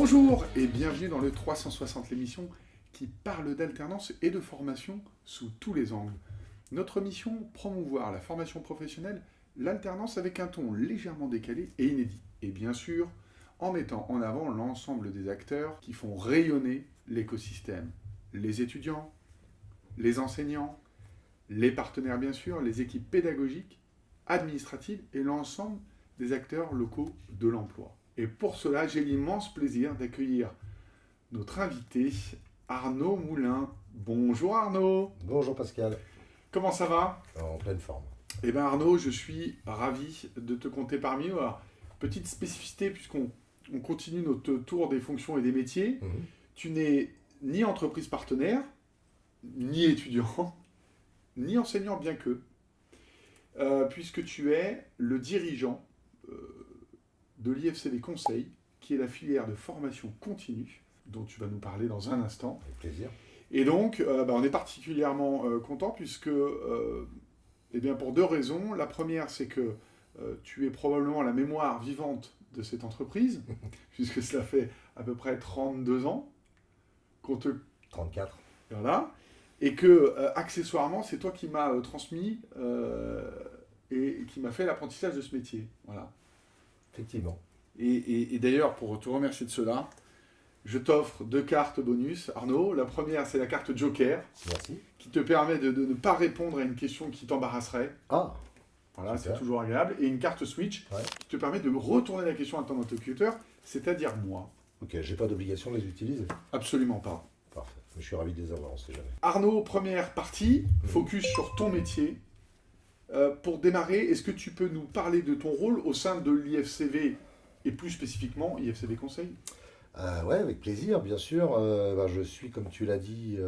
Bonjour et bienvenue dans le 360, l'émission qui parle d'alternance et de formation sous tous les angles. Notre mission, promouvoir la formation professionnelle, l'alternance avec un ton légèrement décalé et inédit. Et bien sûr, en mettant en avant l'ensemble des acteurs qui font rayonner l'écosystème. Les étudiants, les enseignants, les partenaires bien sûr, les équipes pédagogiques, administratives et l'ensemble des acteurs locaux de l'emploi. Et pour cela, j'ai l'immense plaisir d'accueillir notre invité, Arnaud Moulin. Bonjour Arnaud. Bonjour Pascal. Comment ça va? En pleine forme. Eh bien Arnaud, je suis ravi de te compter parmi nous. Alors, petite spécificité, puisqu'on continue notre tour des fonctions et des métiers. Tu n'es ni entreprise partenaire, ni étudiant, ni enseignant, bien que, puisque tu es le dirigeant de l'IFCV Conseil, qui est la filière de formation continue, dont tu vas nous parler dans un instant. Avec plaisir. Et donc, on est particulièrement content, puisque, eh bien, pour deux raisons. La première, c'est que tu es probablement la mémoire vivante de cette entreprise, puisque cela fait à peu près 32 ans qu'on te... 34. Voilà. Et que, accessoirement, c'est toi qui m'as transmis et qui m'a fait l'apprentissage de ce métier. Voilà. Effectivement. Et d'ailleurs, pour te remercier de cela, je t'offre 2 cartes bonus, Arnaud. La première, c'est la carte Joker, Merci. qui te permet de ne pas répondre à une question qui t'embarrasserait. Ah, Voilà, super. c'est toujours agréable. Et une carte Switch, Ouais. qui te permet de retourner la question à ton interlocuteur, c'est-à-dire moi. Ok, j'ai pas d'obligation de les utiliser. Absolument pas. Parfait. Je suis ravi de les avoir, on sait jamais. Arnaud, première partie, focus sur ton métier. Pour démarrer, est-ce que tu peux nous parler de ton rôle au sein de l'IFCV et plus spécifiquement IFCV Conseil? Ouais, avec plaisir, bien sûr. Je suis, comme tu l'as dit,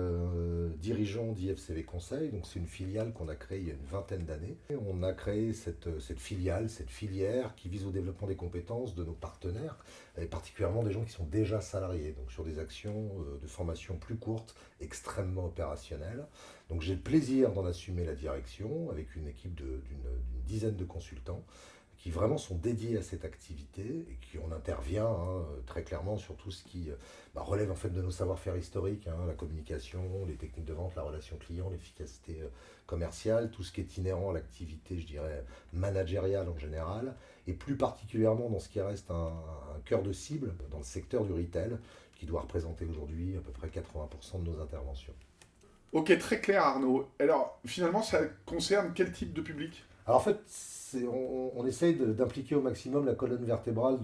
dirigeant d'IFCV Conseil. Donc, c'est une filiale qu'on a créée il y a une vingtaine d'années. Et on a créé cette filiale, cette filière qui vise au développement des compétences de nos partenaires, et particulièrement des gens qui sont déjà salariés, donc sur des actions de formation plus courtes, extrêmement opérationnelles. Donc, j'ai le plaisir d'en assumer la direction avec une équipe d'une dizaine de consultants qui vraiment sont dédiés à cette activité et qui on intervient très clairement sur tout ce qui relève en fait de nos savoir-faire historiques, la communication, les techniques de vente, la relation client, l'efficacité commerciale, tout ce qui est inhérent à l'activité, je dirais, managériale en général, et plus particulièrement dans ce qui reste un cœur de cible dans le secteur du retail, qui doit représenter aujourd'hui à peu près 80% de nos interventions. Ok, très clair Arnaud. Alors, finalement, ça concerne quel type de public? Alors en fait, on essaye d'impliquer au maximum la colonne vertébrale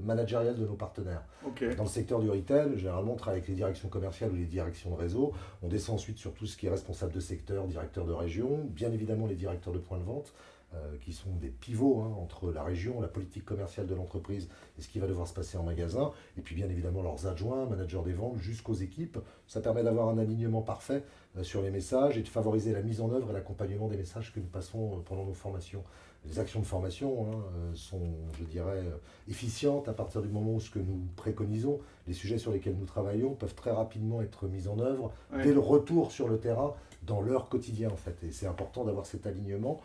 managériale de nos partenaires. Ok. Dans le secteur du retail, généralement, on travaille avec les directions commerciales ou les directions de réseau. On descend ensuite sur tout ce qui est responsable de secteur, directeur de région, bien évidemment les directeurs de points de vente, qui sont des pivots entre la région, la politique commerciale de l'entreprise et ce qui va devoir se passer en magasin. Et puis bien évidemment leurs adjoints, managers des ventes, jusqu'aux équipes. Ça permet d'avoir un alignement parfait sur les messages et de favoriser la mise en œuvre et l'accompagnement des messages que nous passons pendant nos formations. Les actions de formation sont, je dirais, efficientes à partir du moment où ce que nous préconisons, les sujets sur lesquels nous travaillons, peuvent très rapidement être mis en œuvre dès le retour sur le terrain dans leur quotidien en fait. Et c'est important d'avoir cet alignement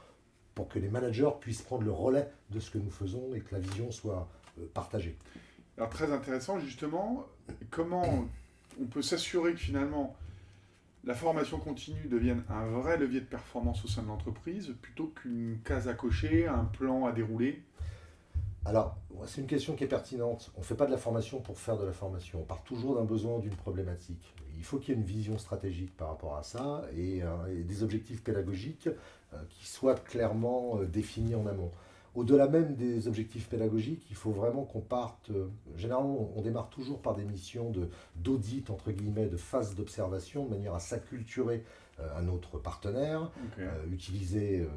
pour que les managers puissent prendre le relais de ce que nous faisons et que la vision soit partagée. Alors très intéressant justement, comment on peut s'assurer que finalement la formation continue devienne un vrai levier de performance au sein de l'entreprise plutôt qu'une case à cocher, un plan à dérouler? Alors, c'est une question qui est pertinente. On ne fait pas de la formation pour faire de la formation. On part toujours d'un besoin, d'une problématique. Il faut qu'il y ait une vision stratégique par rapport à ça et des objectifs pédagogiques qui soient clairement définis en amont. Au-delà même des objectifs pédagogiques, il faut vraiment qu'on parte. Généralement, on démarre toujours par des missions d'audit, entre guillemets, de phase d'observation, de manière à s'acculturer à notre partenaire, utiliser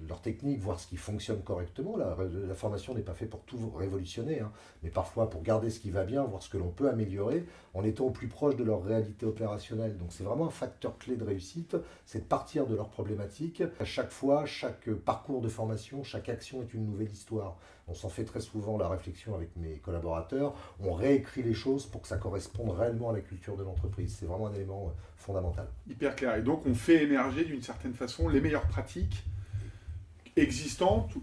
leur technique, voir ce qui fonctionne correctement. La formation n'est pas faite pour tout révolutionner, mais parfois pour garder ce qui va bien, voir ce que l'on peut améliorer, en étant au plus proche de leur réalité opérationnelle. Donc c'est vraiment un facteur clé de réussite, c'est de partir de leurs problématiques. À chaque fois, chaque parcours de formation, chaque action est une nouvelle histoire. On s'en fait très souvent la réflexion avec mes collaborateurs. On réécrit les choses pour que ça corresponde réellement à la culture de l'entreprise. C'est vraiment un élément fondamental. Hyper clair. Et donc on fait émerger d'une certaine façon les meilleures pratiques existantes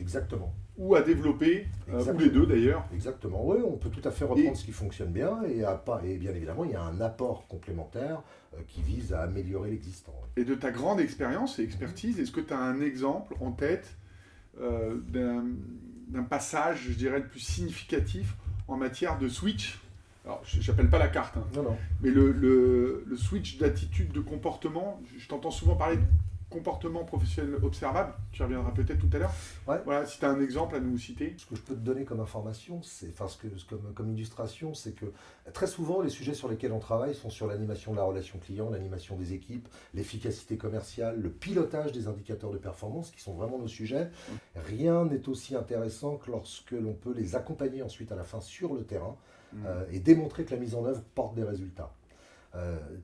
Exactement. ou à développer, ou Exactement. les deux d'ailleurs. Exactement, oui, on peut tout à fait reprendre ce qui fonctionne bien et bien évidemment, il y a un apport complémentaire qui vise à améliorer l'existant. Et de ta grande expérience et expertise, est-ce que tu as un exemple en tête d'un passage, je dirais, le plus significatif en matière de switch? Alors, j'appelle pas la carte, hein, Non, non. mais le switch d'attitude, de comportement, je t'entends souvent parler de comportement professionnel observable, tu y reviendras peut-être tout à l'heure. Ouais. Voilà, si tu as un exemple à nous citer. Ce que je peux te donner comme information, comme illustration, c'est que très souvent, les sujets sur lesquels on travaille sont sur l'animation de la relation client, l'animation des équipes, l'efficacité commerciale, le pilotage des indicateurs de performance, qui sont vraiment nos sujets. Rien n'est aussi intéressant que lorsque l'on peut les accompagner ensuite à la fin sur le terrain et démontrer que la mise en œuvre porte des résultats.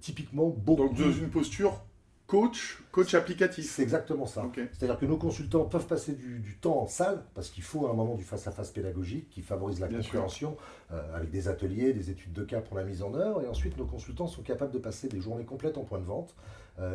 Typiquement, beaucoup... Donc, dans une posture coach applicatif. C'est exactement ça. Okay. C'est-à-dire que nos consultants peuvent passer du temps en salle, parce qu'il faut à un moment du face-à-face pédagogique qui favorise la compréhension, avec des ateliers, des études de cas pour la mise en œuvre. Et ensuite, nos consultants sont capables de passer des journées complètes en point de vente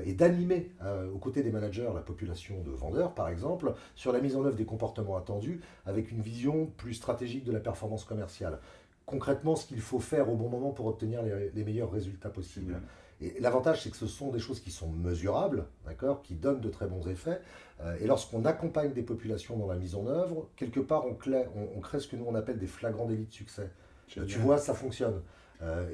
et d'animer aux côtés des managers la population de vendeurs, par exemple, sur la mise en œuvre des comportements attendus, avec une vision plus stratégique de la performance commerciale. Concrètement, ce qu'il faut faire au bon moment pour obtenir les meilleurs résultats possibles. Et l'avantage, c'est que ce sont des choses qui sont mesurables, d'accord, qui donnent de très bons effets. Et lorsqu'on accompagne des populations dans la mise en œuvre, quelque part, on crée ce que nous, on appelle des flagrants délits de succès. Tu vois, ça fonctionne.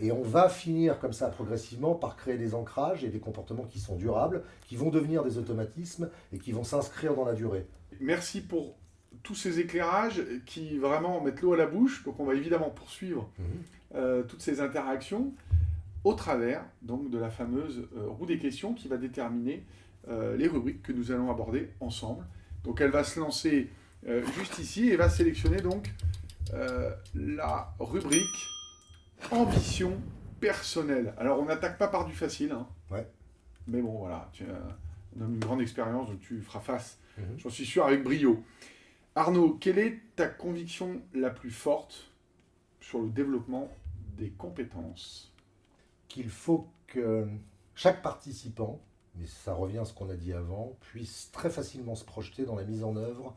Et on va finir comme ça progressivement par créer des ancrages et des comportements qui sont durables, qui vont devenir des automatismes et qui vont s'inscrire dans la durée. Merci pour tous ces éclairages qui vraiment mettent l'eau à la bouche. Donc on va évidemment poursuivre toutes ces interactions au travers donc, de la fameuse roue des questions qui va déterminer les rubriques que nous allons aborder ensemble. Donc elle va se lancer juste ici et va sélectionner donc la rubrique ambition personnelle. Alors on n'attaque pas par du facile, hein, mais bon voilà, tu as une grande expérience donc tu feras face, j'en suis sûr, avec brio. Arnaud, quelle est ta conviction la plus forte sur le développement des compétences? Qu'il faut que chaque participant, mais ça revient à ce qu'on a dit avant, puisse très facilement se projeter dans la mise en œuvre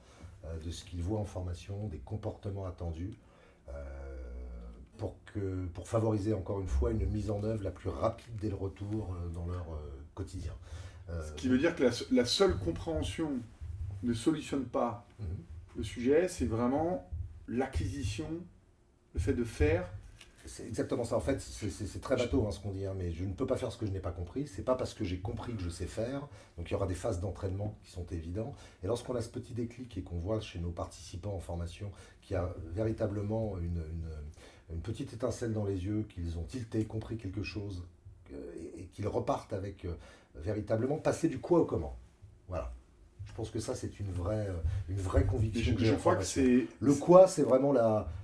de ce qu'il voit en formation, des comportements attendus, pour favoriser encore une fois une mise en œuvre la plus rapide dès le retour dans leur quotidien. Ce qui veut dire que la seule compréhension ne solutionne pas le sujet, c'est vraiment l'acquisition, le fait de faire. C'est exactement ça. En fait, c'est très bateau ce qu'on dit, hein, mais je ne peux pas faire ce que je n'ai pas compris. C'est pas parce que j'ai compris que je sais faire. Donc il y aura des phases d'entraînement qui sont évidentes. Et lorsqu'on a ce petit déclic et qu'on voit chez nos participants en formation qu'il y a véritablement une petite étincelle dans les yeux, qu'ils ont tilté, compris quelque chose, et qu'ils repartent avec véritablement passer du quoi au comment. Voilà. Je pense que ça, c'est une vraie conviction. Je crois que c'est... Le quoi, c'est vraiment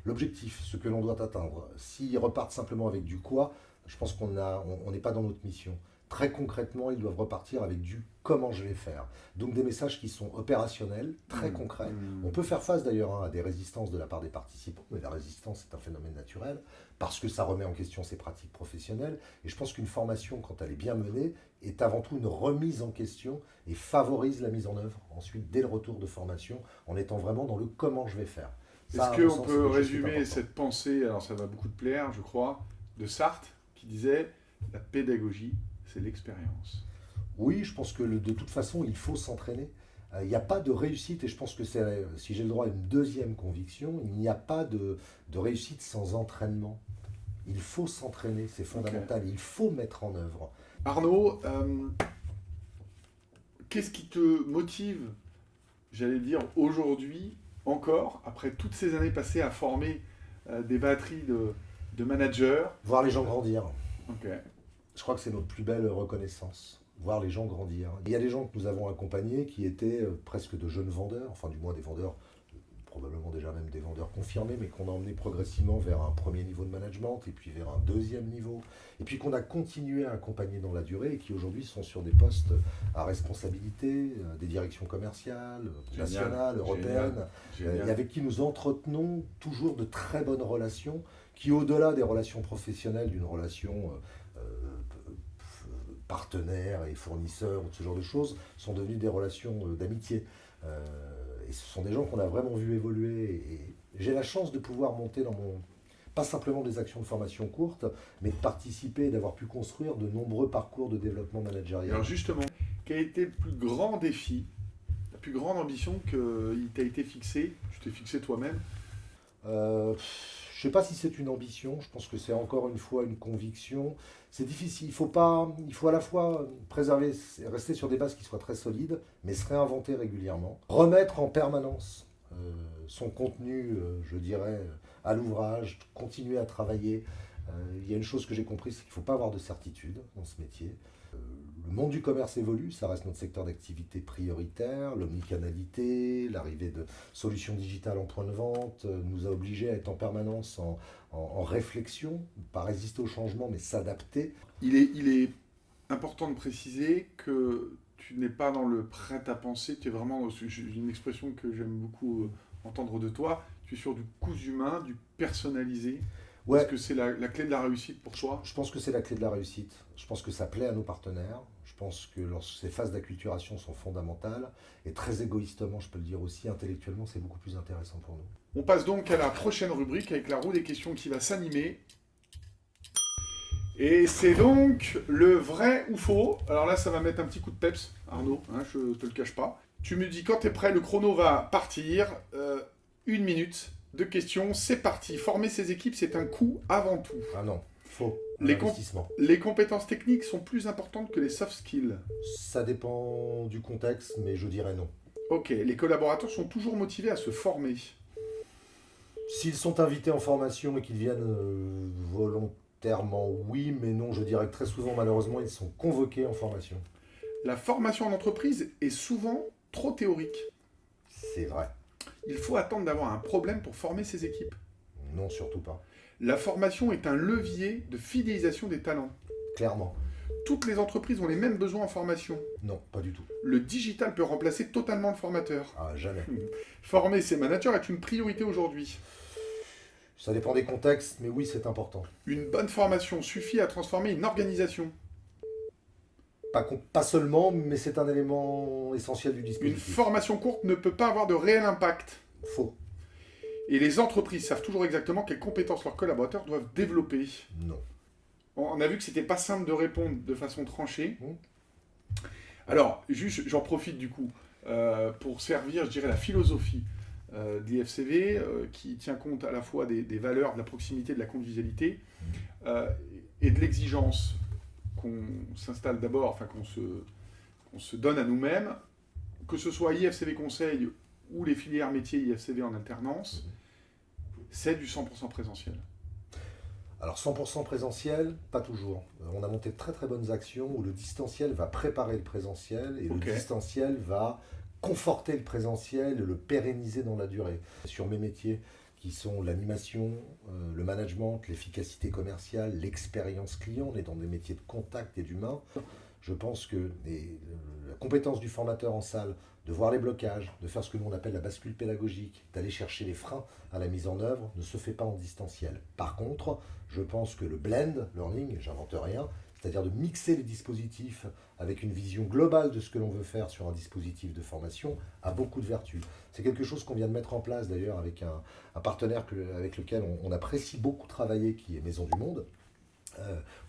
l'objectif, ce que l'on doit atteindre. S'ils repartent simplement avec du quoi, je pense qu'on n'est pas dans notre mission. Très concrètement, ils doivent repartir avec du comment je vais faire. Donc des messages qui sont opérationnels, très concrets. On peut faire face d'ailleurs à des résistances de la part des participants, mais la résistance est un phénomène naturel, parce que ça remet en question ses pratiques professionnelles. Et je pense qu'une formation, quand elle est bien menée, est avant tout une remise en question et favorise la mise en œuvre, ensuite, dès le retour de formation, en étant vraiment dans le comment je vais faire. Est-ce qu'on peut résumer cette pensée, alors ça va beaucoup te plaire, je crois, de Sartre, qui disait « La pédagogie, c'est l'expérience ». Oui, je pense que de toute façon, il faut s'entraîner. Il n'y a pas de réussite, et je pense que si j'ai le droit à une deuxième conviction, il n'y a pas de réussite sans entraînement. Il faut s'entraîner, c'est fondamental, il faut mettre en œuvre. Arnaud, qu'est-ce qui te motive, j'allais dire, aujourd'hui, encore, après toutes ces années passées à former des batteries de managers? Voir les gens grandir. Okay. Je crois que c'est notre plus belle reconnaissance. Voir les gens grandir. Il y a des gens que nous avons accompagnés qui étaient presque de jeunes vendeurs, enfin du moins des vendeurs, probablement déjà même des vendeurs confirmés, mais qu'on a emmenés progressivement vers un premier niveau de management, et puis vers un deuxième niveau, et puis qu'on a continué à accompagner dans la durée, et qui aujourd'hui sont sur des postes à responsabilité, des directions commerciales, nationales, européennes, et avec qui nous entretenons toujours de très bonnes relations, qui au-delà des relations professionnelles, d'une relation partenaires et fournisseurs, ou ce genre de choses, sont devenues des relations d'amitié. Et ce sont des gens qu'on a vraiment vu évoluer. Et j'ai la chance de pouvoir monter pas simplement des actions de formation courte, mais de participer, d'avoir pu construire de nombreux parcours de développement managérial. Alors justement, quel a été le plus grand défi, la plus grande ambition qui t'a été fixée, tu t'es fixé toi-même? Je ne sais pas si c'est une ambition, je pense que c'est encore une fois une conviction. C'est difficile, il faut à la fois préserver, rester sur des bases qui soient très solides, mais se réinventer régulièrement. Remettre en permanence son contenu, je dirais, à l'ouvrage, continuer à travailler. Il y a une chose que j'ai compris, c'est qu'il ne faut pas avoir de certitude dans ce métier. Le monde du commerce évolue, ça reste notre secteur d'activité prioritaire, l'omnicanalité, l'arrivée de solutions digitales en point de vente nous a obligés à être en permanence en réflexion, pas résister au changement mais s'adapter. Il est important de préciser que tu n'es pas dans le prêt-à-penser, tu es vraiment, une expression que j'aime beaucoup entendre de toi, tu es sur du cousu humain, du personnalisé. Ouais, Est-ce que c'est la clé de la réussite pour toi? je pense que c'est la clé de la réussite. Je pense que ça plaît à nos partenaires. Je pense que ces phases d'acculturation sont fondamentales. Et très égoïstement, je peux le dire aussi, intellectuellement, c'est beaucoup plus intéressant pour nous. On passe donc à la prochaine rubrique avec la roue des questions qui va s'animer. Et c'est donc le vrai ou faux. Alors là, ça va mettre un petit coup de peps, Arnaud, hein, je te le cache pas. Tu me dis quand tu es prêt, le chrono va partir. 1 minute de questions, c'est parti. Former ses équipes, c'est un coût avant tout. Ah non, faux. Investissement. Les compétences techniques sont plus importantes que les soft skills. Ça dépend du contexte, mais je dirais non. Ok, les collaborateurs sont toujours motivés à se former. S'ils sont invités en formation et qu'ils viennent volontairement, oui, mais non, je dirais que très souvent, malheureusement, ils sont convoqués en formation. La formation en entreprise est souvent trop théorique. C'est vrai. Il faut attendre d'avoir un problème pour former ses équipes. Non, surtout pas. La formation est un levier de fidélisation des talents. Clairement. Toutes les entreprises ont les mêmes besoins en formation. Non, pas du tout. Le digital peut remplacer totalement le formateur. Ah, jamais. Former ses managers est une priorité aujourd'hui. Ça dépend des contextes, mais oui, c'est important. Une bonne formation suffit à transformer une organisation. Pas seulement, mais c'est un élément essentiel du Une dispositif. formation courte ne peut pas avoir de réel impact. Faux. Et les entreprises savent toujours exactement quelles compétences leurs collaborateurs doivent développer. Non. On a vu que c'était pas simple de répondre de façon tranchée. Mmh. Alors, juste, j'en profite du coup pour servir, je dirais, la philosophie de l'IFCV qui tient compte à la fois des valeurs, de la proximité, de la convivialité et de l'exigence qu'on s'installe d'abord, enfin qu'on se donne à nous-mêmes, que ce soit IFCV Conseil ou les filières métiers IFCV en alternance, c'est du 100% présentiel. Alors 100% présentiel, pas toujours. On a monté de très très bonnes actions où le distanciel va préparer le présentiel et Ok. le distanciel va conforter le présentiel et le pérenniser dans la durée. Sur mes métiers qui sont l'animation, le management, l'efficacité commerciale, l'expérience client, on est dans des métiers de contact et d'humain. Je pense que la compétence du formateur en salle, de voir les blocages, de faire ce que nous on appelle la bascule pédagogique, d'aller chercher les freins à la mise en œuvre, ne se fait pas en distanciel. Par contre, je pense que le blend learning, j'invente rien, c'est-à-dire de mixer les dispositifs avec une vision globale de ce que l'on veut faire sur un dispositif de formation, a beaucoup de vertus. C'est quelque chose qu'on vient de mettre en place d'ailleurs avec un partenaire avec lequel on apprécie beaucoup travailler, qui est Maison du Monde,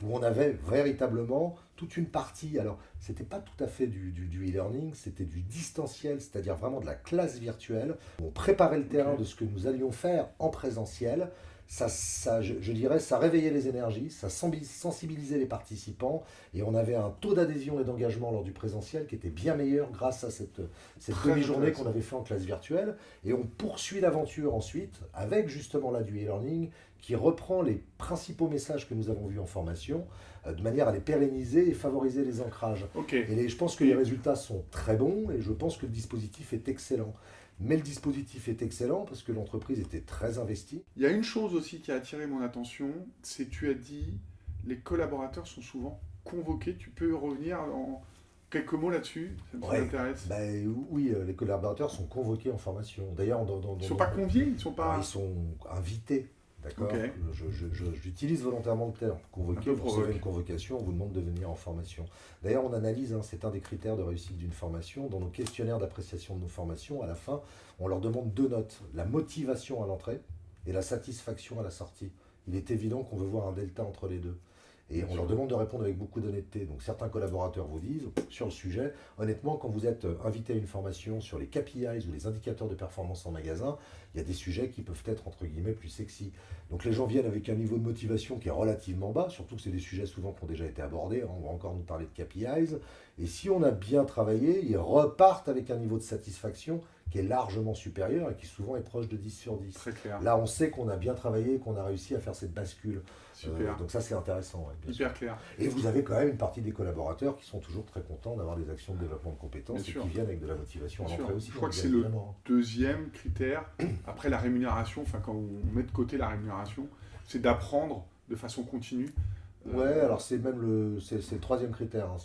où on avait véritablement toute une partie, alors c'était pas tout à fait du e-learning, c'était du distanciel, c'est-à-dire vraiment de la classe virtuelle. On préparait le terrain de ce que nous allions faire en présentiel. Je dirais, ça réveillait les énergies, ça sensibilisait les participants et on avait un taux d'adhésion et d'engagement lors du présentiel qui était bien meilleur grâce à cette demi-journée qu'on avait fait en classe virtuelle. Et on poursuit l'aventure ensuite avec justement là du e-learning qui reprend les principaux messages que nous avons vus en formation de manière à les pérenniser et favoriser les ancrages. Okay. Et je pense que les résultats sont très bons et je pense que le dispositif est excellent. Mais le dispositif est excellent parce que l'entreprise était très investie. Il y a une chose aussi qui a attiré mon attention, c'est que tu as dit les collaborateurs sont souvent convoqués. Tu peux revenir en quelques mots là-dessus? Ça m'intéresse. Oui, les collaborateurs sont convoqués en formation. D'ailleurs, ils ne sont pas conviés, ils sont pas... Ils sont invités. D'accord. Ok. J'utilise volontairement le terme Un convoquer. peu Vous recevez provoque. une convocation, on vous demande de venir en formation. D'ailleurs, on analyse, hein, c'est un des critères de réussite d'une formation. Dans nos questionnaires d'appréciation de nos formations, à la fin, on leur demande 2 notes, la motivation à l'entrée et la satisfaction à la sortie. Il est évident qu'on veut voir un delta entre les deux. Et Bien on leur sûr. demande de répondre avec beaucoup d'honnêteté. Donc certains collaborateurs vous disent, sur le sujet, honnêtement, quand vous êtes invité à une formation sur les KPIs ou les indicateurs de performance en magasin, il y a des sujets qui peuvent être, entre guillemets, plus sexy. Donc les gens viennent avec un niveau de motivation qui est relativement bas, surtout que c'est des sujets souvent qui ont déjà été abordés, hein, on va encore nous parler de KPIs. Et si on a bien travaillé, ils repartent avec un niveau de satisfaction qui est largement supérieur et qui souvent est proche de 10 sur 10. Très clair. Là, on sait qu'on a bien travaillé et qu'on a réussi à faire cette bascule. Super. Donc ça, c'est intéressant. Ouais, bien sûr. Hyper clair. Et vous avez quand même une partie des collaborateurs qui sont toujours très contents d'avoir des actions de développement de compétences Bien et sûr. qui viennent avec de la motivation à Bien sûr. l'entrée aussi. Je crois donc que bien c'est le évidemment. deuxième critère, après la rémunération, enfin quand on met de côté la rémunération, c'est d'apprendre de façon continue. Ouais, alors c'est même c'est le troisième critère, hein,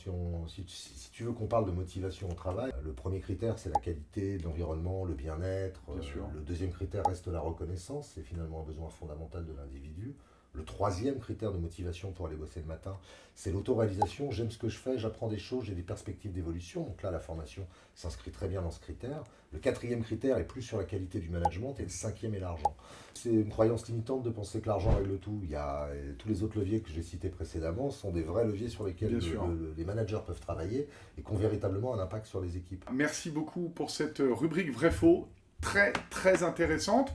si tu veux qu'on parle de motivation au travail. Le premier critère, c'est la qualité, l'environnement, le bien-être. Bien sûr. Le deuxième critère reste la reconnaissance, c'est finalement un besoin fondamental de l'individu. Le troisième critère de motivation pour aller bosser le matin, c'est l'autoréalisation. J'aime ce que je fais, j'apprends des choses, j'ai des perspectives d'évolution. Donc là, la formation s'inscrit très bien dans ce critère. Le quatrième critère est plus sur la qualité du management et le cinquième est l'argent. C'est une croyance limitante de penser que l'argent règle tout. Il y a tous les autres leviers que j'ai cités précédemment sont des vrais leviers sur lesquels Bien sûr. les managers peuvent travailler et qui ont véritablement un impact sur les équipes. Merci beaucoup pour cette rubrique vrai-faux, très très intéressante.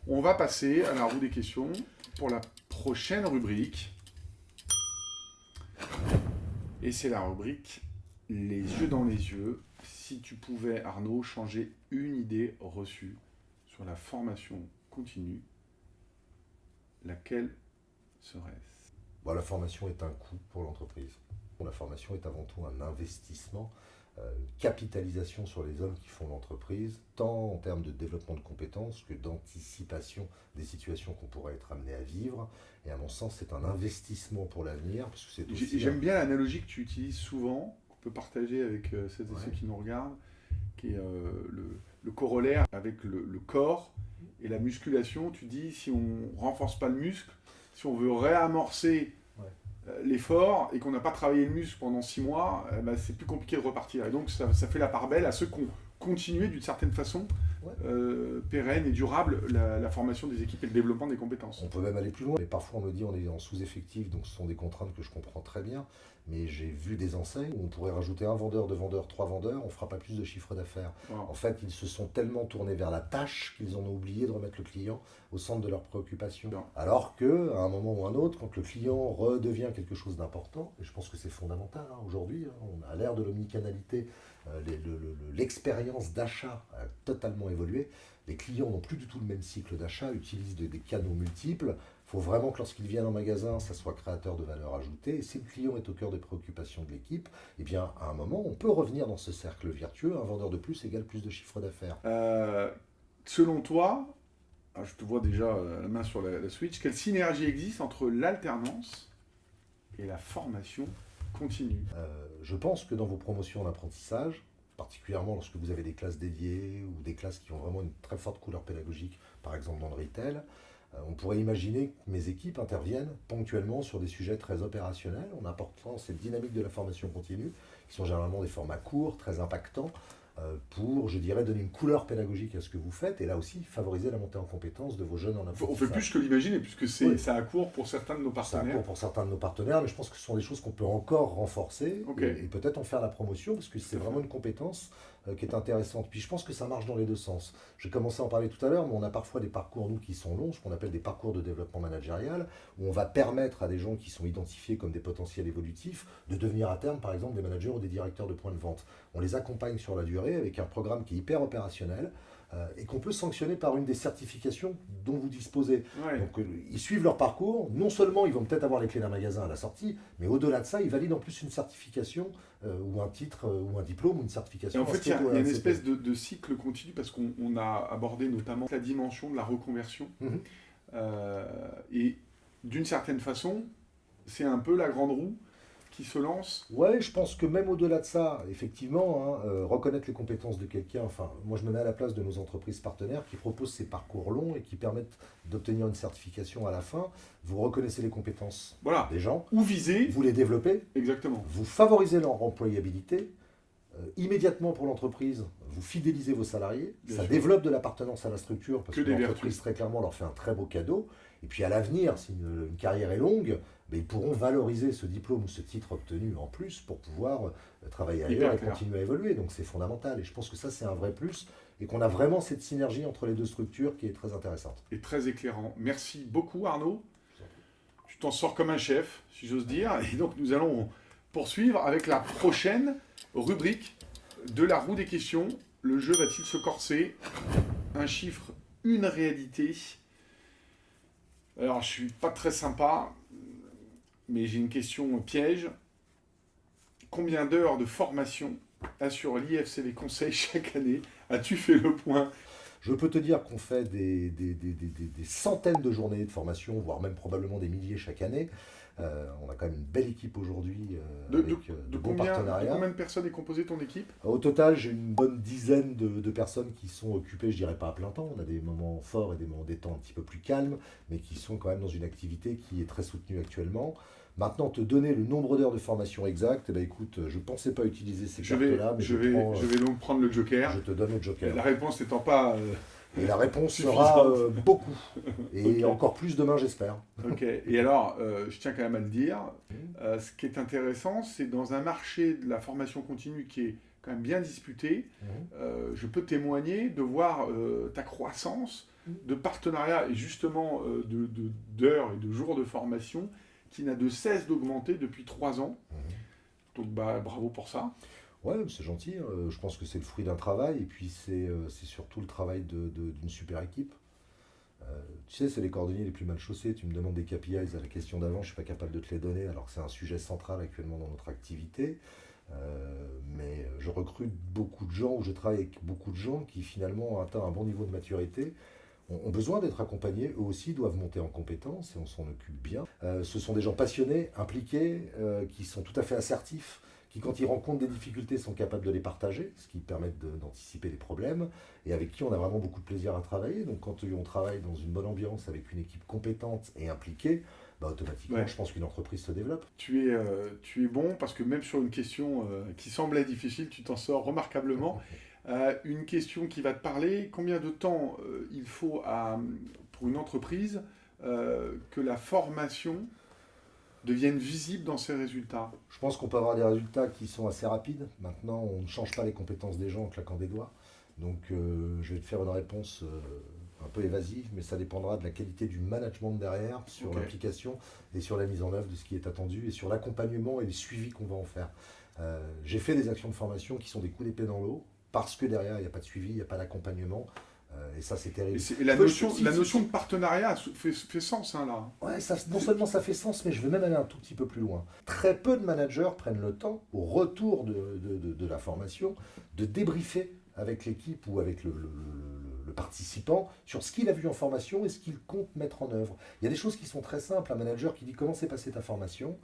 On va passer à la roue des questions pour la prochaine rubrique. Et c'est la rubrique Les yeux dans les yeux. Si tu pouvais, Arnaud, changer une idée reçue sur la formation continue, laquelle serait-ce? Bon, la formation est un coût pour l'entreprise. La formation est avant tout un investissement, une capitalisation sur les hommes qui font l'entreprise, tant en termes de développement de compétences que d'anticipation des situations qu'on pourrait être amené à vivre. Et à mon sens, c'est un investissement pour l'avenir. Parce que c'est aussi J'aime bien l'analogie que tu utilises souvent, qu'on peut partager avec celles et Ouais. ceux qui nous regardent, qui est le corollaire avec le corps et la musculation. Tu dis, si on renforce pas le muscle, si on veut réamorcer l'effort et qu'on n'a pas travaillé le muscle pendant 6 mois, bah, c'est plus compliqué de repartir. Et donc ça fait la part belle à ceux qui ont continué d'une certaine façon pérenne et durable la formation des équipes et le développement des compétences. On peut même aller plus loin. Et parfois, on me dit on est en sous-effectif, donc ce sont des contraintes que je comprends très bien. Mais j'ai vu des enseignes où on pourrait rajouter un vendeur, 2 vendeurs, 3 vendeurs, on ne fera pas plus de chiffre d'affaires. Wow. En fait, ils se sont tellement tournés vers la tâche qu'ils en ont oublié de remettre le client au centre de leurs préoccupations. Bien. Alors que, à un moment ou un autre, quand le client redevient quelque chose d'important, et je pense que c'est fondamental aujourd'hui, hein, on a l'ère de l'omnicanalité, l'expérience d'achat a totalement évolué. Les clients n'ont plus du tout le même cycle d'achat, utilisent des canaux multiples. Il faut vraiment que lorsqu'ils viennent en magasin, ça soit créateur de valeur ajoutée. Et si le client est au cœur des préoccupations de l'équipe, eh bien, à un moment, on peut revenir dans ce cercle vertueux. Un vendeur de plus égale plus de chiffre d'affaires. Selon toi, je te vois déjà la main sur la Switch, quelle synergie existe entre l'alternance et la formation continue? Je pense que dans vos promotions en apprentissage, particulièrement lorsque vous avez des classes dédiées ou des classes qui ont vraiment une très forte couleur pédagogique, par exemple dans le retail, on pourrait imaginer que mes équipes interviennent ponctuellement sur des sujets très opérationnels en apportant cette dynamique de la formation continue, qui sont généralement des formats courts, très impactants, pour, je dirais, donner une couleur pédagogique à ce que vous faites et là aussi favoriser la montée en compétences de vos jeunes en apprentissage. On fait plus que l'imaginer, puisque ça a cours pour certains de nos Ça a partenaires. cours pour certains de nos partenaires, mais je pense que ce sont des choses qu'on peut encore renforcer Okay. et peut-être en faire la promotion, parce que c'est vraiment une compétence qui est intéressante. Puis je pense que ça marche dans les deux sens. J'ai commencé à en parler tout à l'heure, mais on a parfois des parcours, nous, qui sont longs, ce qu'on appelle des parcours de développement managérial, où on va permettre à des gens qui sont identifiés comme des potentiels évolutifs de devenir à terme, par exemple, des managers ou des directeurs de points de vente. On les accompagne sur la durée avec un programme qui est hyper opérationnel, et qu'on peut sanctionner par une des certifications dont vous disposez. Ouais. Donc ils suivent leur parcours, non seulement ils vont peut-être avoir les clés d'un magasin à la sortie, mais au-delà de ça, ils valident en plus une certification ou un titre ou un diplôme ou une Et certification. en fait, il y a une espèce de cycle continu, parce qu'on a abordé notamment la dimension de la reconversion. Et d'une certaine façon, c'est un peu la grande roue qui se lance? Ouais, je pense que même au-delà de ça, effectivement, hein, reconnaître les compétences de quelqu'un, enfin, moi je me mets à la place de nos entreprises partenaires qui proposent ces parcours longs et qui permettent d'obtenir une certification à la fin. Vous reconnaissez les compétences Voilà. des gens, Ou viser? vous les développez, Exactement. vous favorisez leur employabilité, immédiatement pour l'entreprise, vous fidélisez vos salariés, Bien ça sûr. développe de l'appartenance à la structure parce Que que des l'entreprise vertus. très clairement leur fait un très beau cadeau. Et puis à l'avenir, si une carrière est longue, ben, ils pourront valoriser ce diplôme ou ce titre obtenu en plus pour pouvoir travailler ailleurs et clair. continuer à évoluer. Donc c'est fondamental. Et je pense que ça c'est un vrai plus et qu'on a vraiment cette synergie entre les deux structures qui est très intéressante. Et très éclairant. Merci beaucoup Arnaud. Tu t'en sors comme un chef, si j'ose dire. Et donc nous allons poursuivre avec la prochaine rubrique de la roue des questions. Le jeu va-t-il se corser? Un chiffre, une réalité. Alors je suis pas très sympa, mais j'ai une question piège. Combien d'heures de formation assure l'IFCV Conseil chaque année? As-tu fait le point? Je peux te dire qu'on fait des centaines de journées de formation, voire même probablement des milliers chaque année. On a quand même une belle équipe aujourd'hui avec de bons De partenariats. combien de personnes est composée ton équipe? Au total, j'ai une bonne dizaine de personnes qui sont occupées, je dirais pas à plein temps. On a des moments forts et des moments des temps un petit peu plus calmes, mais qui sont quand même dans une activité qui est très soutenue actuellement. Maintenant, te donner le nombre d'heures de formation exact, eh ben, écoute, je ne pensais pas utiliser ces cartes-là, mais je vais donc prendre le joker. je te donne le joker. La réponse n'étant pas... Et la réponse suffisante. sera beaucoup. Et Ok. encore plus demain, j'espère. Ok. Et alors, je tiens quand même à le dire, ce qui est intéressant, c'est dans un marché de la formation continue qui est quand même bien disputé, je peux témoigner de voir ta croissance de partenariat et justement d'heures et de jours de formation qui n'a de cesse d'augmenter depuis 3 ans. Donc bah, bravo pour ça. Ouais, c'est gentil. Je pense que c'est le fruit d'un travail et puis c'est surtout le travail d'une super équipe. Tu sais, c'est les cordonniers les plus mal chaussés. Tu me demandes des KPIs à la question d'avant, je ne suis pas capable de te les donner alors que c'est un sujet central actuellement dans notre activité. Mais je recrute beaucoup de gens ou je travaille avec beaucoup de gens qui finalement ont atteint un bon niveau de maturité, ont besoin d'être accompagnés, eux aussi doivent monter en compétences et on s'en occupe bien. Ce sont des gens passionnés, impliqués, qui sont tout à fait assertifs, qui quand ils rencontrent des difficultés sont capables de les partager, ce qui permet d'anticiper les problèmes, et avec qui on a vraiment beaucoup de plaisir à travailler. Donc quand on travaille dans une bonne ambiance avec une équipe compétente et impliquée, bah, automatiquement Ouais. je pense qu'une entreprise se développe. Tu es bon parce que même sur une question qui semblait difficile, tu t'en sors remarquablement. Une question qui va te parler, combien de temps il faut pour une entreprise que la formation devienne visible dans ses résultats? Je pense qu'on peut avoir des résultats qui sont assez rapides. Maintenant, on ne change pas les compétences des gens en claquant des doigts. Donc, je vais te faire une réponse un peu évasive, mais ça dépendra de la qualité du management derrière, sur Ok. l'implication et sur la mise en œuvre de ce qui est attendu et sur l'accompagnement et les suivis qu'on va en faire. J'ai fait des actions de formation qui sont des coups d'épée dans l'eau, parce que derrière, il n'y a pas de suivi, il n'y a pas d'accompagnement. Et ça, c'est terrible. Et la notion Si. de partenariat fait sens hein, là. Ouais, non seulement ça fait sens, mais je vais même aller un tout petit peu plus loin. Très peu de managers prennent le temps, au retour de la formation, de débriefer avec l'équipe ou avec le participant sur ce qu'il a vu en formation et ce qu'il compte mettre en œuvre. Il y a des choses qui sont très simples. Un manager qui dit comment s'est passée ta formation,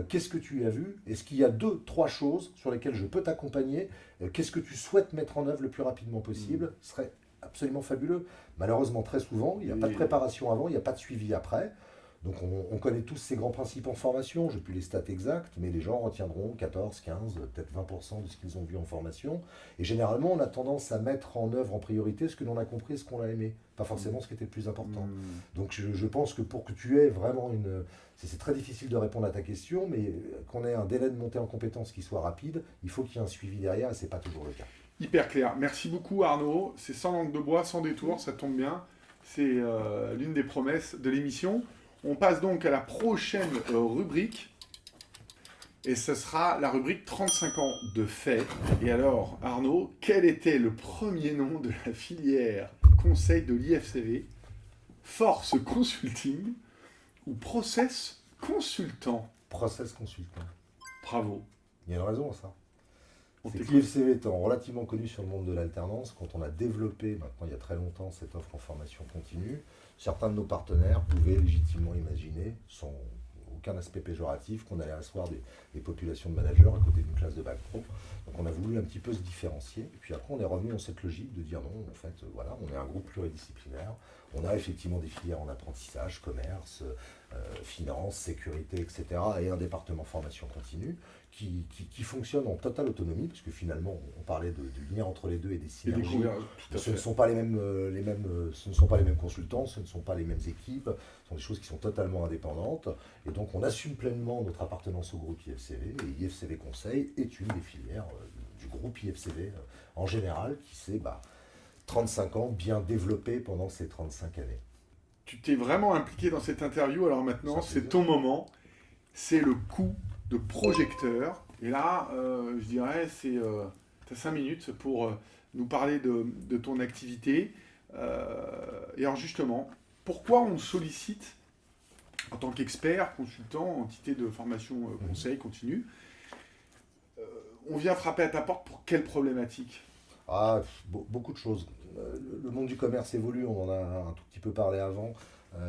qu'est-ce que tu y as vu, est-ce qu'il y a 2, 3 choses sur lesquelles je peux t'accompagner, qu'est-ce que tu souhaites mettre en œuvre le plus rapidement possible, ce serait absolument fabuleux. Malheureusement, très souvent, il n'y a pas de préparation avant, il n'y a pas de suivi après. Donc on connaît tous ces grands principes en formation, je n'ai plus les stats exactes, mais les gens retiendront 14, 15, peut-être 20% de ce qu'ils ont vu en formation. Et généralement, on a tendance à mettre en œuvre en priorité ce que l'on a compris et ce qu'on a aimé, pas forcément ce qui était le plus important. Donc je pense que pour que tu aies vraiment une... C'est très difficile de répondre à ta question, mais qu'on ait un délai de montée en compétence qui soit rapide, il faut qu'il y ait un suivi derrière et ce n'est pas toujours le cas. Hyper clair. Merci beaucoup Arnaud. C'est sans langue de bois, sans détour, ça tombe bien. C'est l'une des promesses de l'émission. On passe donc à la prochaine rubrique. Et ce sera la rubrique 35 ans de fait. Et alors, Arnaud, quel était le premier nom de la filière conseil de l'IFCV? Force Consulting ou Process Consultant? Process consultant. Bravo. Il y a une raison à ça. On C'est que t'écoute. l'IFCV étant relativement connu sur le monde de l'alternance, quand on a développé, maintenant il y a très longtemps, cette offre en formation continue, certains de nos partenaires pouvaient légitimement imaginer, sans aucun aspect péjoratif, qu'on allait asseoir des populations de managers à côté d'une classe de bac pro. Donc on a voulu un petit peu se différencier. Et puis après, on est revenu dans cette logique de dire non, en fait, voilà, on est un groupe pluridisciplinaire. On a effectivement des filières en apprentissage, commerce, finance, sécurité, etc. et un département formation continue qui fonctionne en totale autonomie, parce que finalement, on parlait de lien entre les deux et des Et des synergies. convergences, tout à Ce ne fait. sont pas ce ne sont pas les mêmes consultants, ce ne sont pas les mêmes équipes, ce sont des choses qui sont totalement indépendantes. Et donc, on assume pleinement notre appartenance au groupe IFCV. Et IFCV Conseil est une des filières du groupe IFCV en général, qui s'est 35 ans bien développé pendant ces 35 années. Tu t'es vraiment impliqué dans cette interview, alors maintenant, Ça c'est plaisir. ton moment. C'est le coup de projecteur. Et là, je dirais, tu as 5 minutes pour nous parler de ton activité. Et alors justement, pourquoi on sollicite, en tant qu'expert, consultant, entité de formation conseil continu, on vient frapper à ta porte pour quelle problématique? Ah, beaucoup de choses. Le monde du commerce évolue, on en a un tout petit peu parlé avant.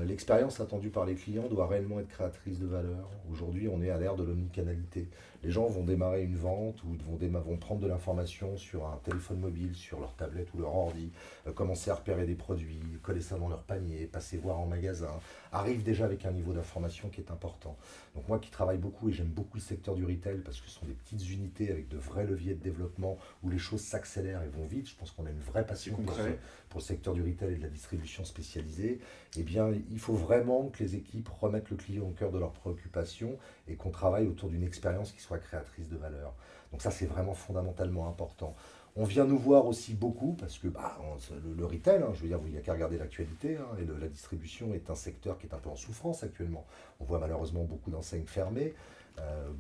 L'expérience attendue par les clients doit réellement être créatrice de valeur. Aujourd'hui, on est à l'ère de l'omnicanalité. Les gens vont démarrer une vente ou vont prendre de l'information sur un téléphone mobile, sur leur tablette ou leur ordi, commencer à repérer des produits, coller ça dans leur panier, passer voir en magasin, arrivent déjà avec un niveau d'information qui est important. Donc moi qui travaille beaucoup et j'aime beaucoup le secteur du retail parce que ce sont des petites unités avec de vrais leviers de développement où les choses s'accélèrent et vont vite, je pense qu'on a une vraie C'est passion concret. pour le secteur du retail et de la distribution spécialisée. Eh bien, il faut vraiment que les équipes remettent le client au cœur de leurs préoccupations et qu'on travaille autour d'une expérience qui soit créatrice de valeur. Donc ça, c'est vraiment fondamentalement important. On vient nous voir aussi beaucoup parce que le retail, je veux dire, il n'y a qu'à regarder l'actualité, et la distribution est un secteur qui est un peu en souffrance actuellement. On voit malheureusement beaucoup d'enseignes fermées,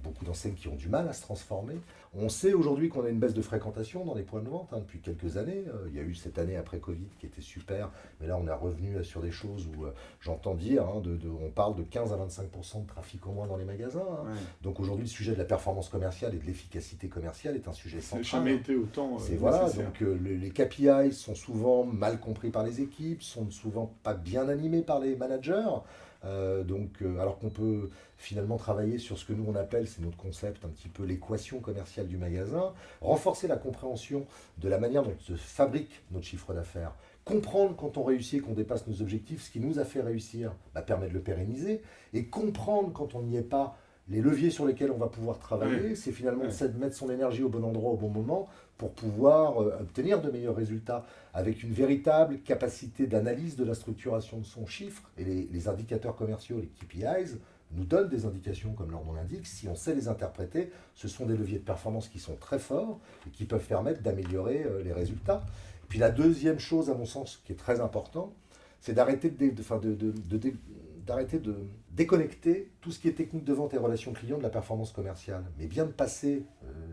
beaucoup d'enseignes qui ont du mal à se transformer. On sait aujourd'hui qu'on a une baisse de fréquentation dans les points de vente depuis quelques années. Il y a eu cette année après Covid qui était super, mais là on est revenu sur des choses où j'entends dire, on parle de 15 à 25% de trafic en moins dans les magasins. Ouais. Donc aujourd'hui le sujet de la performance commerciale et de l'efficacité commerciale est un sujet Ça n'a central. jamais été autant C'est voilà, nécessaire. donc les KPI sont souvent mal compris par les équipes, sont souvent pas bien animés par les managers. Alors qu'on peut finalement travailler sur ce que nous on appelle, c'est notre concept, un petit peu l'équation commerciale du magasin, renforcer la compréhension de la manière dont se fabrique notre chiffre d'affaires, comprendre quand on réussit et qu'on dépasse nos objectifs, ce qui nous a fait réussir permet de le pérenniser, et comprendre quand on n'y est pas, les leviers sur lesquels on va pouvoir travailler, c'est finalement de mettre son énergie au bon endroit au bon moment pour pouvoir obtenir de meilleurs résultats avec une véritable capacité d'analyse de la structuration de son chiffre. Et les indicateurs commerciaux, les KPIs, nous donnent des indications, comme leur nom l'indique. Si on sait les interpréter, ce sont des leviers de performance qui sont très forts et qui peuvent permettre d'améliorer les résultats. Et puis la deuxième chose, à mon sens, qui est très important, c'est d'arrêter d'arrêter de déconnecter tout ce qui est technique de vente et relations clients de la performance commerciale, mais bien de passer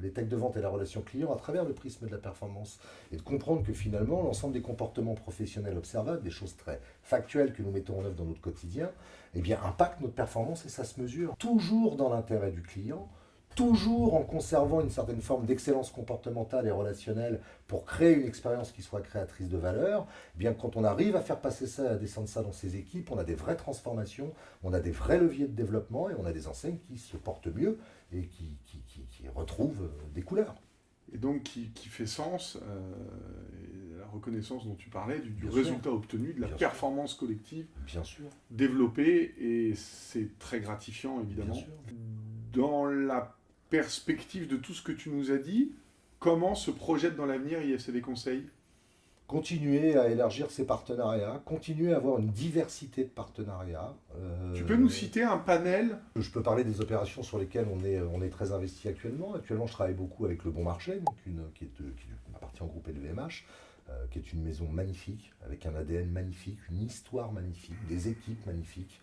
les techs de vente et la relation client à travers le prisme de la performance et de comprendre que finalement l'ensemble des comportements professionnels observables, des choses très factuelles que nous mettons en œuvre dans notre quotidien, impactent notre performance et ça se mesure toujours dans l'intérêt du client, toujours en conservant une certaine forme d'excellence comportementale et relationnelle pour créer une expérience qui soit créatrice de valeur. Quand on arrive à faire passer ça, à descendre ça dans ses équipes, on a des vraies transformations, on a des vrais leviers de développement et on a des enseignes qui se portent mieux et qui retrouvent des couleurs. Et donc qui fait sens, et la reconnaissance dont tu parlais, du Bien résultat sûr. obtenu, de la Bien sûr. performance collective Bien sûr, développée, et c'est très gratifiant évidemment. bien sûr. Dans la perspective de tout ce que tu nous as dit, comment se projette dans l'avenir IFCV Conseil? Continuer à élargir ses partenariats, continuer à avoir une diversité de partenariats. Tu peux nous citer un panel? Je peux parler des opérations sur lesquelles on est très investi actuellement. Actuellement, je travaille beaucoup avec Le Bon Marché, donc qui appartient au groupe LVMH, qui est une maison magnifique, avec un ADN magnifique, une histoire magnifique, des équipes magnifiques.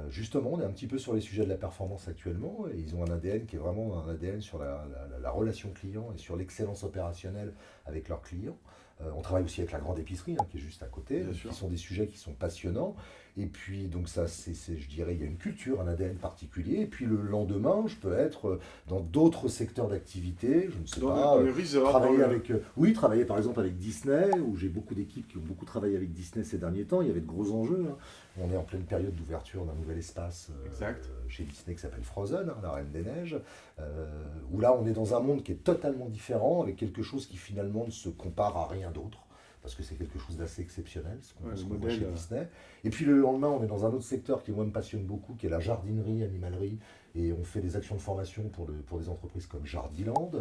Justement, on est un petit peu sur les sujets de la performance actuellement, et ils ont un ADN qui est vraiment un ADN sur la relation client et sur l'excellence opérationnelle avec leurs clients. On travaille aussi avec la grande épicerie qui est juste à côté, Bien sûr. qui sont des sujets qui sont passionnants. Et puis, donc ça, je dirais, il y a une culture, un ADN particulier. Et puis le lendemain, je peux être dans d'autres secteurs d'activité, je ne sais pas, Dans les resorts, travailler dans le- avec, oui, travailler par exemple avec Disney, où j'ai beaucoup d'équipes qui ont beaucoup travaillé avec Disney ces derniers temps. Il y avait de gros enjeux. On est en pleine période d'ouverture d'un nouvel espace Exact. chez Disney qui s'appelle Frozen, la Reine des Neiges, où là on est dans un monde qui est totalement différent, avec quelque chose qui finalement ne se compare à rien d'autre, parce que c'est quelque chose d'assez exceptionnel, Ouais, ce le qu'on voit modèle, chez Disney. Et puis le lendemain, on est dans un autre secteur qui moi me passionne beaucoup, qui est la jardinerie, animalerie, et on fait des actions de formation pour des entreprises comme Jardiland.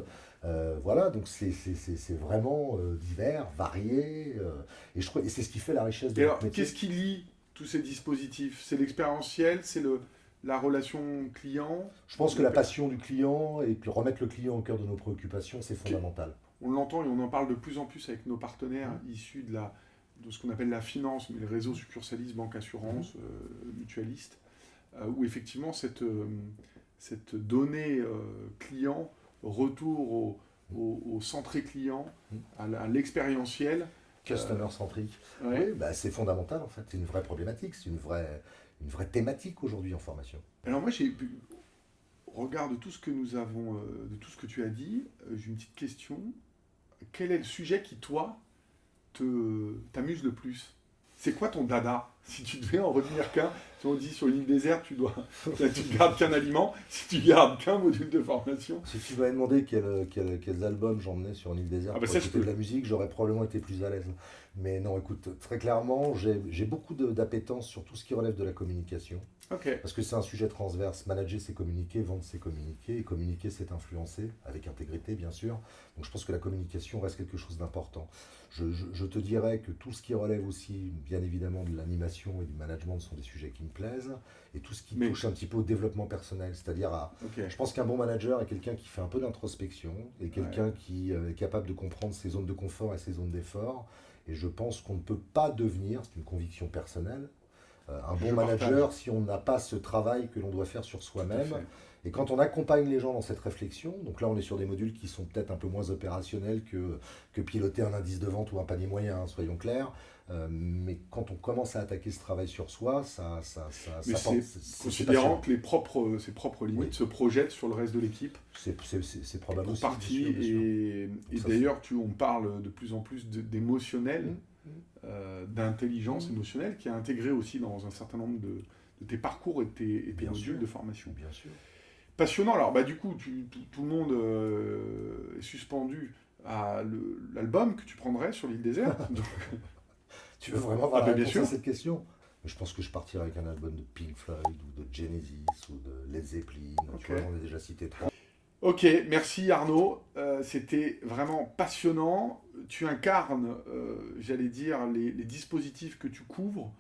Voilà, donc c'est vraiment divers, varié, et c'est ce qui fait la richesse de Et notre alors, métier. qu'est-ce qui lie tous ces dispositifs? C'est l'expérientiel, c'est la relation client. Je pense que la passion du client et que remettre le client au cœur de nos préoccupations, c'est fondamental. On l'entend et on en parle de plus en plus avec nos partenaires issus de ce qu'on appelle la finance, mais le réseau succursaliste, banque assurance, mutualiste, où effectivement cette donnée client, retour au centré client, à l'expérientiel. Customer centric. Ouais. Oui, bah, c'est fondamental en fait. C'est une vraie problématique, c'est une vraie thématique aujourd'hui en formation. Alors moi, au regard de tout ce que nous avons, de tout ce que tu as dit, j'ai une petite question. Quel est le sujet qui, toi, t'amuse le plus? C'est quoi ton dada? Si tu devais en retenir qu'un, si on dit sur une île déserte, tu gardes qu'un aliment, si tu gardes qu'un module de formation. Si tu m'avais demandé quels albums j'emmenais sur une île déserte Ah bah pour ça, je écouter de peux. la musique, j'aurais probablement été plus à l'aise. Mais non, écoute, très clairement, j'ai beaucoup d'appétence sur tout ce qui relève de la communication. Ok. Parce que c'est un sujet transverse. Manager, c'est communiquer, vendre, c'est communiquer. Et communiquer, c'est influencer, avec intégrité, bien sûr. Donc je pense que la communication reste quelque chose d'important. Je te dirais que tout ce qui relève aussi, bien évidemment, de l'animation et du management sont des sujets qui me plaisent. Et tout ce qui Mais- touche un petit peu au développement personnel, c'est-à-dire Ok. je pense qu'un bon manager est quelqu'un qui fait un peu d'introspection et quelqu'un qui est capable de comprendre ses zones de confort et ses zones d'effort. Et je pense qu'on ne peut pas devenir, c'est une conviction personnelle, un bon Je manager partage. si on n'a pas ce travail que l'on doit faire sur Tout à soi-même. fait. Et quand on accompagne les gens dans cette réflexion, donc là on est sur des modules qui sont peut-être un peu moins opérationnels que piloter un indice de vente ou un panier moyen, soyons clairs. Mais quand on commence à attaquer ce travail sur soi, Mais porte- c'est considérant passionnant. que ses propres limites Oui. se projettent sur le reste de l'équipe, C'est probable pour aussi. partie. Bien sûr, bien sûr. Et Donc ça, d'ailleurs, on parle de plus en plus d'émotionnel, Mmh. d'intelligence émotionnelle, qui est intégrée aussi dans un certain nombre de tes parcours et de tes Bien modules sûr. de formation. Bien sûr. Passionnant. Alors, bah, du coup, tout le monde est suspendu à l'album que tu prendrais sur l'île déserte. Donc, Tu veux vraiment avoir Ah, la bah, bien réponse à sûr. cette question? Je pense que je partirai avec un album de Pink Floyd ou de Genesis ou de Led Zeppelin. Ok. Tu vois, j'en ai déjà cité trois. Ok, merci Arnaud. C'était vraiment passionnant. Tu incarnes, j'allais dire, les dispositifs que tu couvres,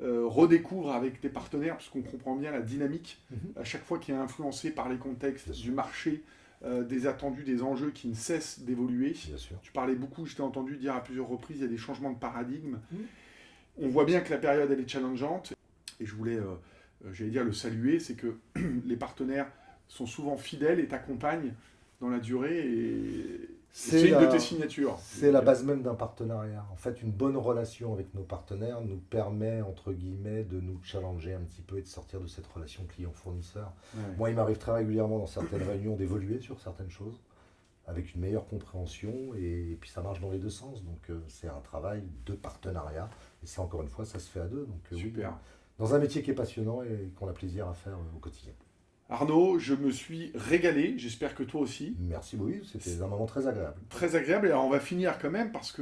redécouvres avec tes partenaires, puisqu'on comprend bien la dynamique, à chaque fois qui est influencée par les contextes Bien sûr. du marché, des attendus, des enjeux qui ne cessent d'évoluer. Bien sûr. Tu parlais beaucoup, je t'ai entendu dire à plusieurs reprises, il y a des changements de paradigme. Mhm. On voit bien que la période, elle est challengeante. Et je voulais, j'allais dire, le saluer, c'est que les partenaires sont souvent fidèles et t'accompagnent dans la durée. Et c'est une de tes signatures. C'est la base même d'un partenariat. En fait, une bonne relation avec nos partenaires nous permet, entre guillemets, de nous challenger un petit peu et de sortir de cette relation client-fournisseur. Ouais. Moi, il m'arrive très régulièrement dans certaines réunions d'évoluer sur certaines choses avec une meilleure compréhension et puis ça marche dans les deux sens. Donc c'est un travail de partenariat et c'est encore une fois, ça se fait à deux. Donc oui, Super. dans un métier qui est passionnant et qu'on a plaisir à faire au quotidien. Arnaud, je me suis régalé, j'espère que toi aussi. Merci, oui, c'était un moment très agréable. Très agréable. Et alors on va finir quand même parce que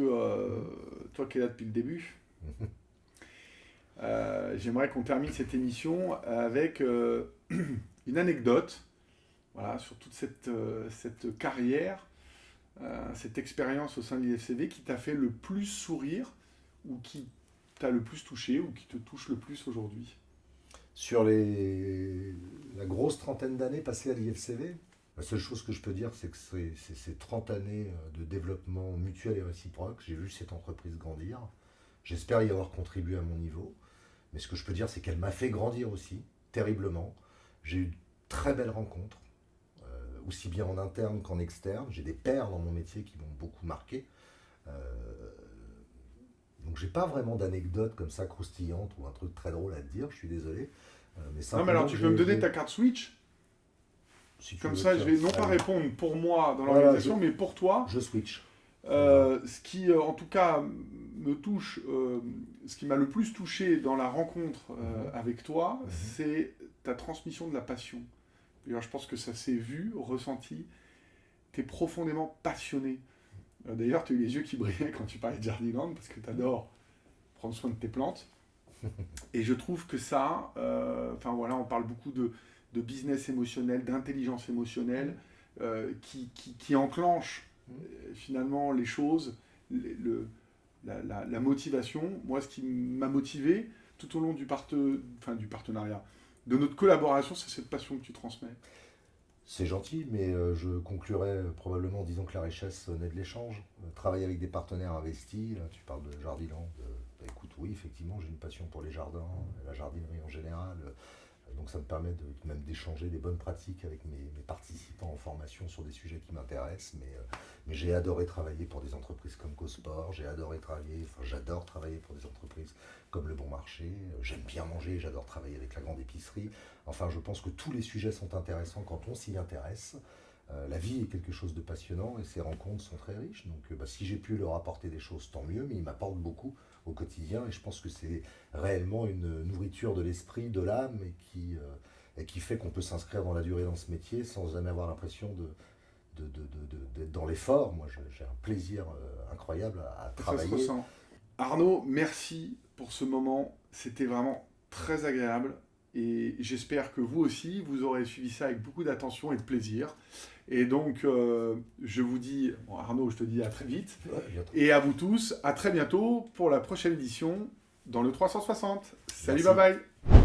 toi qui es là depuis le début, j'aimerais qu'on termine cette émission avec une anecdote, voilà, sur toute cette carrière, cette expérience au sein de l'IFCV qui t'a fait le plus sourire ou qui t'a le plus touché ou qui te touche le plus aujourd'hui. Sur la grosse trentaine d'années passées à l'IFCV, la seule chose que je peux dire, c'est que ces 30 années de développement mutuel et réciproque, j'ai vu cette entreprise grandir. J'espère y avoir contribué à mon niveau. Mais ce que je peux dire, c'est qu'elle m'a fait grandir aussi, terriblement. J'ai eu de très belles rencontres, aussi bien en interne qu'en externe. J'ai des pairs dans mon métier qui m'ont beaucoup marqué. Donc j'ai pas vraiment d'anecdote comme ça croustillante ou un truc très drôle à te dire, je suis désolé. Mais Non, mais simplement alors tu peux me donner ta carte Switch? si tu Comme veux, ça, je tiens, vais non pas allez, répondre pour moi dans Voilà, l'organisation, mais pour toi. je switch. Ça me va. Ce qui, en tout cas, me touche, ce qui m'a le plus touché dans la rencontre avec toi, c'est ta transmission de la passion. D'ailleurs, je pense que ça s'est vu, ressenti. Tu es profondément passionné. D'ailleurs, tu as eu les yeux qui brillaient quand tu parlais de Jardiland, parce que tu adores prendre soin de tes plantes. Et je trouve que ça, enfin voilà, on parle beaucoup de business émotionnel, d'intelligence émotionnelle, qui enclenche finalement les choses, la motivation. Moi, ce qui m'a motivé tout au long du partenariat, de notre collaboration, c'est cette passion que tu transmets. C'est gentil, mais je conclurai probablement en disant que la richesse naît de l'échange. Travailler avec des partenaires investis, là, tu parles de Jardiland. Bah, écoute, oui, effectivement, j'ai une passion pour les jardins, la jardinerie en général. Donc ça me permet même d'échanger des bonnes pratiques avec mes participants en formation sur des sujets qui m'intéressent. Mais j'ai adoré travailler pour des entreprises comme CoSport, j'adore travailler pour des entreprises comme Le Bon Marché, j'aime bien manger, j'adore travailler avec la grande épicerie. Enfin, je pense que tous les sujets sont intéressants quand on s'y intéresse. La vie est quelque chose de passionnant et ces rencontres sont très riches. Donc si j'ai pu leur apporter des choses, tant mieux, mais ils m'apportent beaucoup au quotidien et je pense que c'est réellement une nourriture de l'esprit, de l'âme et qui fait qu'on peut s'inscrire dans la durée dans ce métier sans jamais avoir l'impression d'être dans l'effort. Moi, j'ai un plaisir incroyable à Ça se travailler. ressent. Arnaud, merci pour ce moment. C'était vraiment très agréable. Et j'espère que vous aussi, vous aurez suivi ça avec beaucoup d'attention et de plaisir. Et donc, je vous dis, bon, Arnaud, je te dis à très vite. Ouais, bientôt. Et à vous tous, à très bientôt pour la prochaine édition dans le 360. Salut, Merci. bye bye.